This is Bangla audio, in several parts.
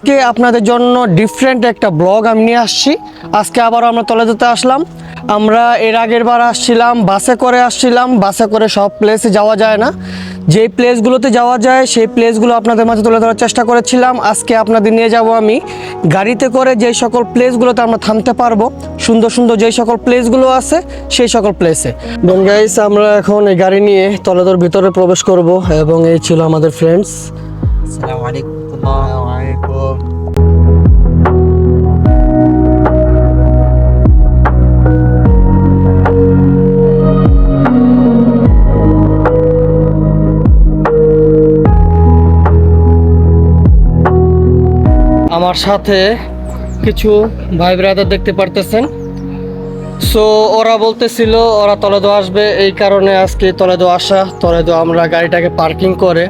আজকে আপনাদের জন্য ডিফারেন্ট একটা ব্লগ আমি নিয়ে আসছি। আজকে আবারও আমরা তলেদোতে আসলাম। আমরা এর আগের বার আসছিলাম বাসে করে সব প্লেসে যাওয়া যায় না। যেই প্লেসগুলোতে যাওয়া যায় সেই প্লেসগুলো আপনাদের মাঝে তুলে ধরার চেষ্টা করেছিলাম। আজকে আপনাদের নিয়ে যাব আমি গাড়িতে করে, যেই সকল প্লেসগুলোতে আমরা থামতে পারবো, সুন্দর সুন্দর যেই সকল প্লেসগুলো আছে সেই সকল প্লেসে। দেন গাইস, আমরা এখন এই গাড়ি নিয়ে তলেদোর ভিতরে প্রবেশ করব এবং এই ছিল আমাদের ফ্রেন্ডস। আসসালামু আলাইকুম। আমার সাথে কিছু ভাই ব্রাদার দেখতে পারতেছেন। সো ওরা বলতেছিল ওরা তলেদো আসবে, এই কারণে আজকে তলেদো আসা। তলেদো আমরা গাড়িটাকে পার্কিং করে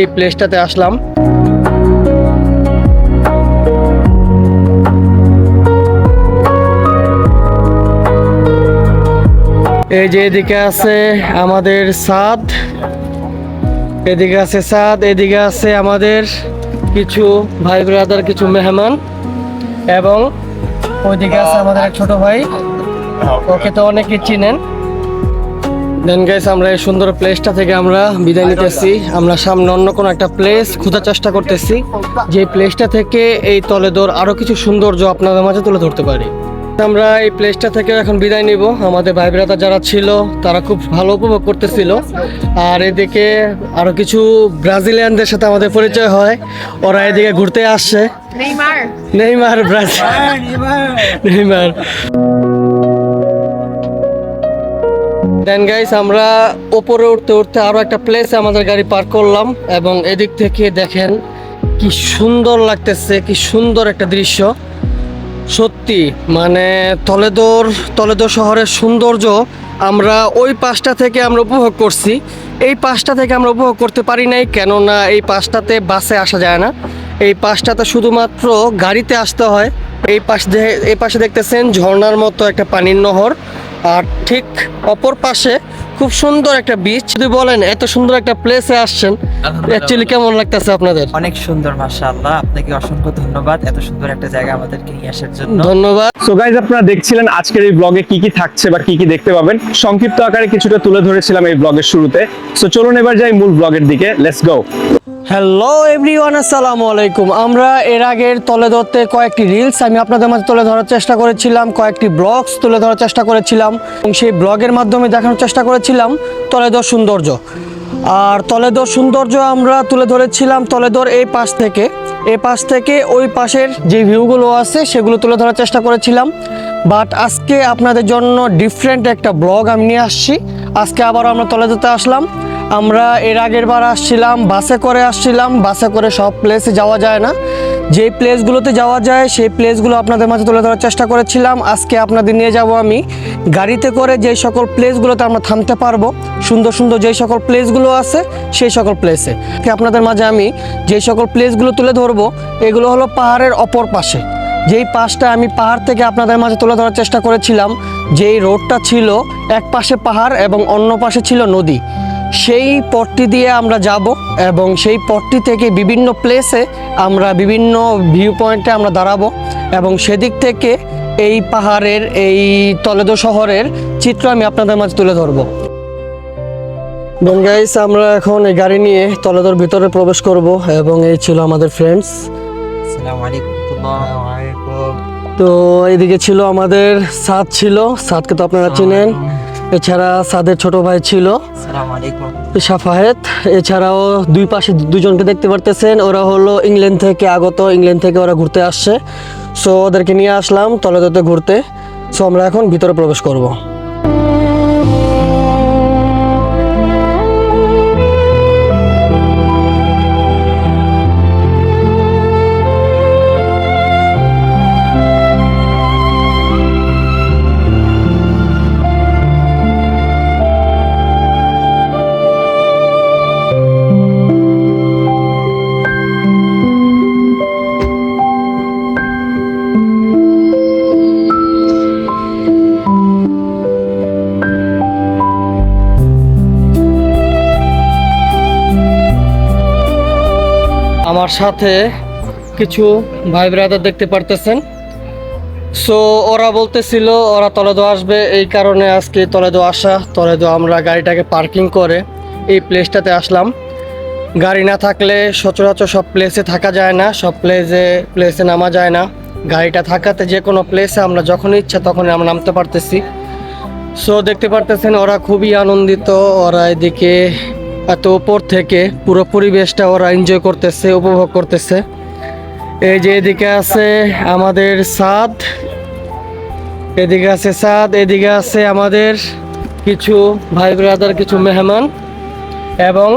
এই প্লেসটাতে আসলাম। এই যে এদিকে আছে আমাদের সাদ, এদিকে আছে আমাদের কিছু ভাই ব্রাদার, কিছু মেহমান, এবং ওইদিকে আছে আমাদের এক ছোট ভাই, ওকে তো অনেকে চিনেন। দেন গাইস, আমরা এই সুন্দর প্লেসটা থেকে আমরা বিদায় নিতেছি। আমরা সামনে অন্য কোনো একটা প্লেস খোঁজার চেষ্টা করতেছি, যে প্লেসটা থেকে এই তলেদোর আরো কিছু সৌন্দর্য আপনাদের মাঝে তুলে ধরতে পারি। আমরা এই প্লেসটা থেকে এখন বিদায় নিব। আমাদের ভাই ব্রাদার যারা ছিল তারা খুব ভালো উপভোগ করতেছিল। আর এদিকে আরো কিছু ব্রাজিলিয়ানদের সাথে আমাদের পরিচয় হয়, ওরা এদিকে ঘুরতে আসছে। Neymar Brazil, Neymar. Then guys, আমরা উপরে উঠতে উঠতে আরো একটা প্লেসে আমাদের গাড়ি পার্ক করলাম, এবং এদিক থেকে দেখেন কি সুন্দর লাগতেছে, কি সুন্দর একটা দৃশ্য। সত্যি মানে তলেদো শহরের সৌন্দর্য আমরা ওই পাশটা থেকে আমরা উপভোগ করছি। এই পাশটা থেকে আমরা উপভোগ করতে পারি নাই, কেননা এই পাশটাতে বাসে আসা যায় না। এই পাশটাতে শুধুমাত্র গাড়িতে আসতে হয়। এই পাশে দেখতেছেন ঝর্ণার মতো একটা পানির নহর, আর ঠিক অপর পাশে খুব সুন্দর একটা বিচ। যদি বলেন এত সুন্দর একটা প্লেসে আসছেন, অ্যাকচুয়ালি কেমন লাগতেছে আপনাদের? অনেক সুন্দর, মাশাআল্লাহ। আপনাকে অসংখ্য ধন্যবাদ এত সুন্দর একটা জায়গা আমাদেরকে নিয়ে আসার জন্য। ধন্যবাদ। সো গাইজ, আপনারা দেখছিলেন আজকের এই ব্লগে কি কি থাকছে বা কি কি দেখতে পাবেন। সংক্ষিপ্ত আকারে কিছুটা তুলে ধরেছিলাম এই ব্লগের শুরুতে। সো চলুন এবার যাই মূল ব্লগের দিকে। Let's go. হ্যালো এভরিওয়ান, আসসালামু আলাইকুম। আমরা এর আগের তলেদোতে কয়েকটি রিলস আমি আপনাদের মাঝে তুলে ধরার চেষ্টা করেছিলাম, কয়েকটি ব্লগস তুলে ধরার চেষ্টা করেছিলাম, এবং সেই ব্লগের মাধ্যমে দেখানোর চেষ্টা করেছিলাম তলেদোর সৌন্দর্য। আর তলেদোর সৌন্দর্য আমরা তুলে ধরেছিলাম তলেদোর এই পাশ থেকে ওই পাশের যে ভিউগুলো আছে সেগুলো তুলে ধরার চেষ্টা করেছিলাম। বাট আজকে আপনাদের জন্য ডিফারেন্ট একটা ব্লগ আমি নিয়ে আসছি। আজকে আবারও আমরা তলেদোতে আসলাম। আমরা এর আগের বার আসছিলাম বাসে করে সব প্লেসে যাওয়া যায় না। যেই প্লেসগুলোতে যাওয়া যায় সেই প্লেসগুলো আপনাদের মাঝে তুলে ধরার চেষ্টা করেছিলাম। আজকে আপনাদের নিয়ে যাব আমি গাড়িতে করে, যেই সকল প্লেসগুলোতে আমরা থামতে পারবো, সুন্দর সুন্দর যেই সকল প্লেসগুলো আছে সেই সকল প্লেসে আপনাদের মাঝে আমি যেই সকল প্লেসগুলো তুলে ধরবো, এগুলো হলো পাহাড়ের অপর পাশে। যেই পাশটা আমি পাহাড় থেকে আপনাদের মাঝে তুলে ধরার চেষ্টা করেছিলাম, যেই রোডটা ছিল এক পাশে পাহাড় এবং অন্য পাশে ছিল নদী, সেই পথটি দিয়ে আমরা যাব, এবং সেই পথটি থেকে বিভিন্ন প্লেসে আমরা বিভিন্ন ভিউ পয়েন্টে আমরা দাঁড়াবো, এবং সেদিক থেকে এই পাহাড়ের, এই তলেদো শহরের চিত্র আমি আপনাদের মাঝে তুলে ধরবো। দেন গাইস, আমরা এখন এই গাড়ি নিয়ে তলেদোর ভিতরে প্রবেশ করব, এবং এই ছিল আমাদের ফ্রেন্ডস। আসসালামু আলাইকুম। তো এইদিকে ছিল আমাদের সাদকে তো আপনারা চিনেন। এছাড়া সাদের ছোট ভাই ছিল আসসালামু আলাইকুম। সাফায়েত। এছাড়াও দুই পাশে দুজনকে দেখতে পারতেছেন, ওরা হলো ইংল্যান্ড থেকে ওরা ঘুরতে আসছে। সো ওদেরকে নিয়ে আসলাম তলেদোতে ঘুরতে। সো আমরা এখন ভিতরে প্রবেশ করব। আমার সাথে কিছু ভাই ব্রাদার দেখতে পারতেছেন। সো ওরা বলতেছিল ওরা টলেডো আসবে, এই কারণে আজকে টলেডো আসা। টলেডো আমরা গাড়িটাকে পার্কিং করে এই প্লেসটাতে আসলাম। গাড়ি না থাকলে সচরাচর সব প্লেসে থাকা যায় না, সব প্লেসে নামা যায় না। গাড়িটা থাকাতে যে কোনো প্লেসে আমরা যখন ইচ্ছা তখনই আমরা নামতে পারতেছি। সো দেখতে পারতেছেন ওরা খুবই আনন্দিত। ওরা এদিকে এত উপর থেকে পুরো পরিবেশটা ওরা এনজয় করতেছে, উপভোগ করতেছে। এই যে এদিকে আছে আমাদের সাদ, এদিকে আছে সাদ, এদিকে আছে আমাদের কিছু ভাই ব্রাদার, কিছু মেহমান, এবং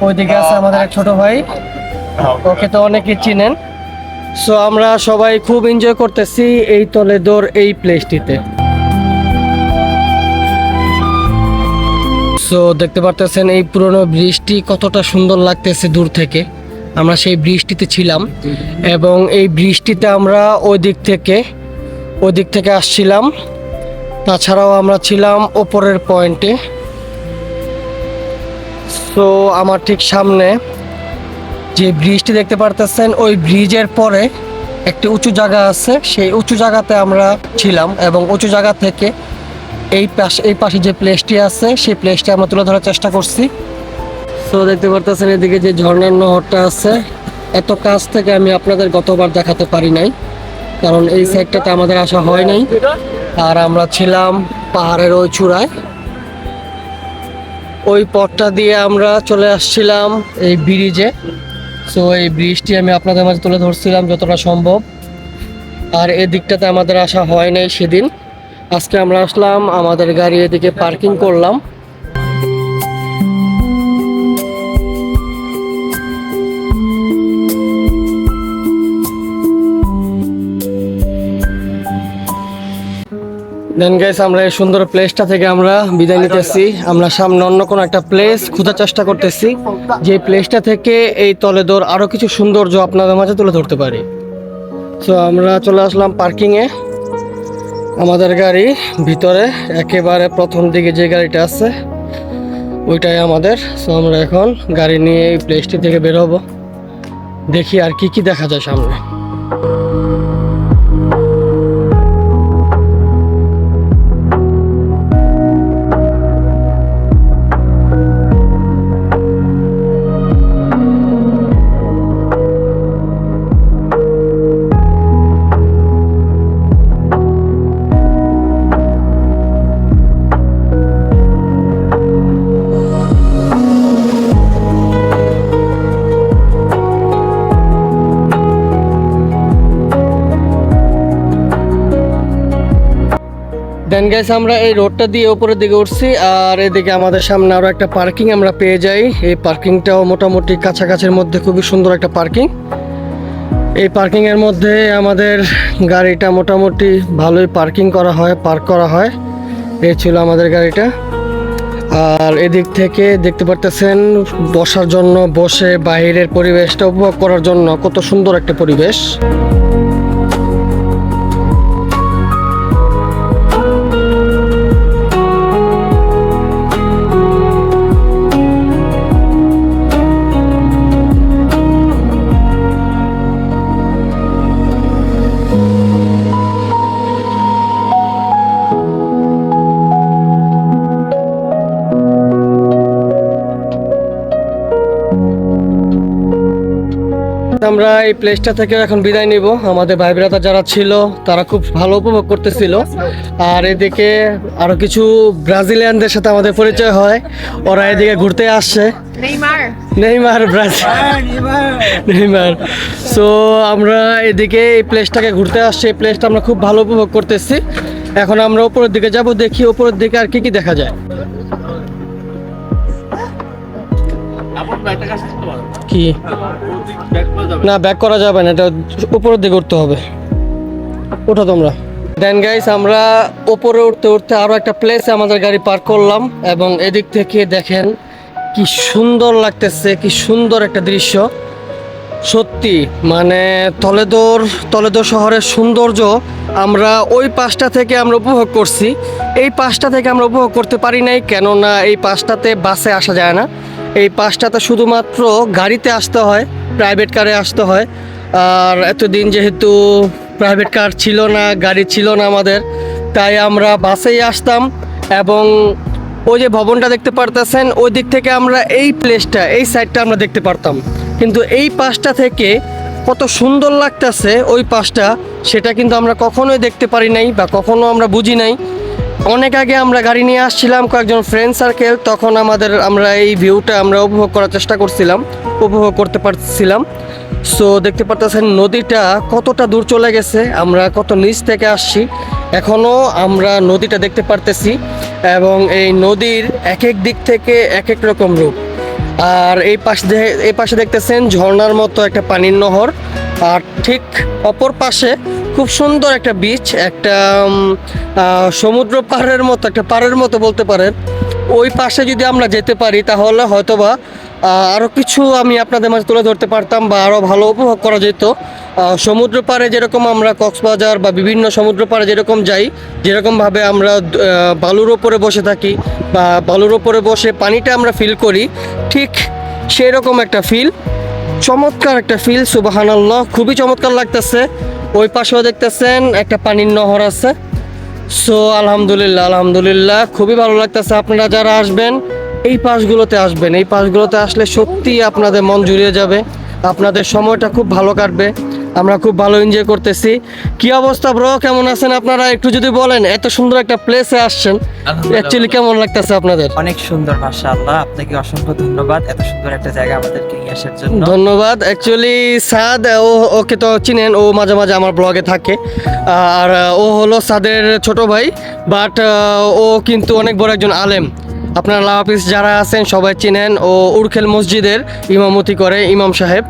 ওইদিকে আছে আমাদের এক ছোট ভাই, ওকে তো অনেকে চিনেন। সো আমরা সবাই খুব এনজয় করতেছি এই টলেডোর এই প্লেসটিতে। সো দেখতে পারতেছেন এই পুরনো ব্রিজটি কতটা সুন্দর লাগতেছে দূর থেকে। আমরা সেই ব্রিজটিতে ছিলাম এবং এই ব্রিজটিতে আমরা ওই দিক থেকে আসছিলাম। তাছাড়াও আমরা ছিলাম ওপরের পয়েন্টে। সো আমার ঠিক সামনে যে ব্রিজটি দেখতে পারতেছেন, ওই ব্রিজের পরে একটি উঁচু জায়গা আছে, সেই উঁচু জায়গাতে আমরা ছিলাম এবং উঁচু জায়গা থেকে এই পাশে যে প্লেসটি আছে সেই প্লেসটি আমরা তুলে ধরার চেষ্টা করছি। সো দেখতে পারতেছেন এদিকে যে ঝর্ণার নহরটা আছে, এত কাছ থেকে আমি আপনাদের গতবার দেখাতে পারি নাই, কারণ এই সাইডটাতে আমাদের আসা হয় নাই। আর আমরা ছিলাম পাহাড়ের ওই চূড়ায়, ওই পথটা দিয়ে আমরা চলে আসছিলাম এই ব্রিজে। সো এই ব্রিজটি আমি আপনাদের মাঝে তুলে ধরছিলাম যতটা সম্ভব। আর এদিকটাতে আমাদের আসা হয় নাই সেদিন। আজকে আমরা আসলাম, আমাদের গাড়ি এদিকে পার্কিং করলাম। দেন গাইস, আমরা এই সুন্দর প্লেসটা থেকে আমরা বিদায় নিতেছি। আমরা সামনে অন্য কোনো একটা প্লেস খোঁজার চেষ্টা করতেছি, যে প্লেসটা থেকে এই টলেডোর আরো কিছু সৌন্দর্য আপনাদের মাঝে তুলে ধরতে পারি। সো আমরা চলে আসলাম পার্কিংয়ে, আমাদের গাড়ি ভিতরে একেবারে প্রথম দিকে যে গাড়িটা আছে ওইটাই আমাদের। সো আমরা এখন গাড়ি নিয়ে এই প্লেসটি থেকে বের হবো, দেখি আর কি কি দেখা যায় সামনে। দেন গাইস, আমরা এই রোডটা দিয়ে উপরের দিকে উঠছি, আর এদিকে আমাদের সামনে আরও একটা পার্কিং আমরা পেয়ে যাই। এই পার্কিংটাও মোটামুটি কাছাকাছির মধ্যে খুবই সুন্দর একটা পার্কিং। এই পার্কিংয়ের মধ্যে আমাদের গাড়িটা মোটামুটি ভালোই পার্কিং করা হয়, পার্ক করা হয়। এই ছিল আমাদের গাড়িটা। আর এদিক থেকে দেখতে পারতেছেন বসার জন্য, বসে বাইরের পরিবেশটা উপভোগ করার জন্য কত সুন্দর একটা পরিবেশ। আমরা এই প্লেসটা থেকে এখন বিদায় নিব। আমাদের ভাই ব্রাদার যারা ছিল তারা খুব ভালো উপভোগ করতেছিল। আর এদিকে আরো কিছু ব্রাজিলিয়ানদের সাথে আমাদের পরিচয় হয়, ওরা এদিকে ঘুরতে আসছে। নেইমার। সো আমরা এদিকে এই প্লেসটাকে ঘুরতে আসছি, এই প্লেসটা আমরা খুব ভালো উপভোগ করতেছি। এখন আমরা উপরের দিকে যাব, দেখি উপরের দিকে আর কি কি দেখা যায়। কি না, ব্যাক করা যাবে না, এটা উপরের দিকে উঠতে হবে। ওঠো তোমরা। দেন গাইস, আমরা উপরে উঠতে উঠতে আরো একটা প্লেসে আমাদের গাড়ি পার্ক করলাম, এবং এদিক থেকে দেখেন কি সুন্দর লাগতেছে, কি সুন্দর একটা দৃশ্য। সত্যি মানে টলেডো শহরের সৌন্দর্য আমরা ওই পাশটা থেকে আমরা উপভোগ করছি। এই পাশটা থেকে আমরা উপভোগ করতে পারি নাই, কেননা এই পাশটাতে বাসে আসা যায় না। এই পাশটাতে শুধুমাত্র গাড়িতে আসতে হয়, প্রাইভেট কারে আসতে হয়। আর এতদিন যেহেতু প্রাইভেট কার ছিল না, গাড়ি ছিল না আমাদের, তাই আমরা বাসেই আসতাম। এবং ওই যে ভবনটা দেখতে পারতেছেন, ওই দিক থেকে আমরা এই প্লেসটা, এই সাইডটা আমরা দেখতে পারতাম। কিন্তু এই পাশটা থেকে কত সুন্দর লাগতেছে ওই পাশটা, সেটা কিন্তু আমরা কখনোই দেখতে পারি নাই বা কখনো আমরা বুঝি নাই। অনেক আগে আমরা গাড়ি নিয়ে আসছিলাম কয়েকজন ফ্রেন্ড সার্কেল, তখন আমরা এই ভিউটা আমরা উপভোগ করার চেষ্টা করছিলাম, উপভোগ করতে পারছিলাম। সো দেখতে পারতেছেন নদীটা কতটা দূর চলে গেছে, আমরা কত নিচ থেকে আসছি, এখনও আমরা নদীটা দেখতে পারতেছি। এবং এই নদীর এক এক দিক থেকে এক এক রকম রূপ। আর এই পাশে দেখতেছেন ঝর্ণার মতো একটা পানির নহর, আর ঠিক অপর পাশে খুব সুন্দর একটা বিচ, একটা সমুদ্র পাড়ের মতো, একটা পাড়ের মতো বলতে পারেন। ওই পাশে যদি আমরা যেতে পারি তাহলে হয়তোবা আরও কিছু আমি আপনাদের মাঝে তুলে ধরতে পারতাম বা আরও ভালো উপভোগ করা যেত। সমুদ্র পাড়ে যেরকম আমরা কক্সবাজার বা বিভিন্ন সমুদ্র পাড়ে যেরকম যাই, যেরকমভাবে আমরা বালুর ওপরে বসে থাকি বা বালুর ওপরে বসে পানিটা আমরা ফিল করি, ঠিক সেই রকম একটা ফিল, চমৎকার একটা ফিল। সুবহানাল্লাহ, খুবই চমৎকার লাগতেছে। ওই পাশেও দেখতেছেন একটা পানির নহর আছে। সো আলহামদুলিল্লাহ, আলহামদুলিল্লাহ, খুবই ভালো লাগতেছে। আপনারা যারা আসবেন এই পাশগুলোতে আসবেন, এই পাশগুলোতে আসলে সত্যি আপনাদের মন জুড়িয়ে যাবে, আপনাদের সময়টা খুব ভালো কাটবে। আমরা খুব ভালো এনজয় করতেছি। কি অবস্থা ব্রো, কেমন আছেন আপনারা? একটু যদি বলেন, এত সুন্দর একটা প্লেসে আসছেন, অ্যাকচুয়ালি কেমন লাগতেছে আপনাদের? অনেক সুন্দর, মাশাআল্লাহ। আপনাকে অসংখ্য ধন্যবাদ এত সুন্দর একটা জায়গা আমাদেরকে নিয়ে আসার জন্য। ধন্যবাদ। অ্যাকচুয়ালি সাদ, ওকে তো চিনেন, ও মাঝে মাঝে আমার ব্লগে থাকে। আর ও হলো সাদের ছোট ভাই, বাট ও কিন্তু অনেক বড় একজন আলেম। আপনারা লাভাপিস যারা আছেন সবাই চিনেন, ও উরখেল মসজিদের ইমামতি করে, ইমাম সাহেব,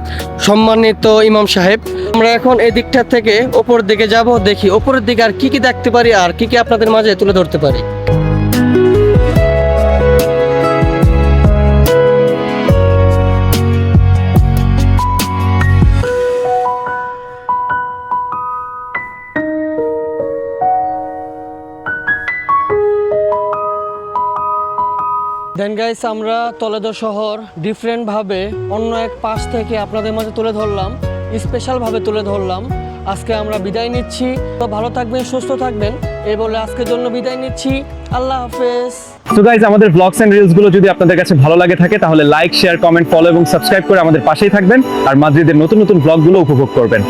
সম্মানিত ইমাম সাহেব। আমরা এখন এই দিকটা থেকে ওপর দিকে যাব, দেখি ওপরের দিকে আর কি কি দেখতে পারি আর কি কি আপনাদের মাঝে তুলে ধরতে পারি। দেন গাইস, আমরা টলেডো শহর ডিফারেন্টভাবে অন্য এক পাশ থেকে আপনাদের মাঝে তুলে ধরলাম, স্পেশালভাবে তুলে ধরলাম। আজকে আমরা বিদায় নিচ্ছি। তো ভালো থাকবেন, সুস্থ থাকবেন, এই বলে আজকের জন্য বিদায় নিচ্ছি। আল্লাহ হাফেজ। তো গাইজ, আমাদের ব্লগস এন্ড রিলস গুলো যদি আপনাদের কাছে ভালো লাগে থাকে তাহলে লাইক, শেয়ার, কমেন্ট, ফলো এবং সাবস্ক্রাইব করে আমাদের পাশেই থাকবেন আর মাদ্রিদের নতুন নতুন ব্লগগুলো উপভোগ করবেন।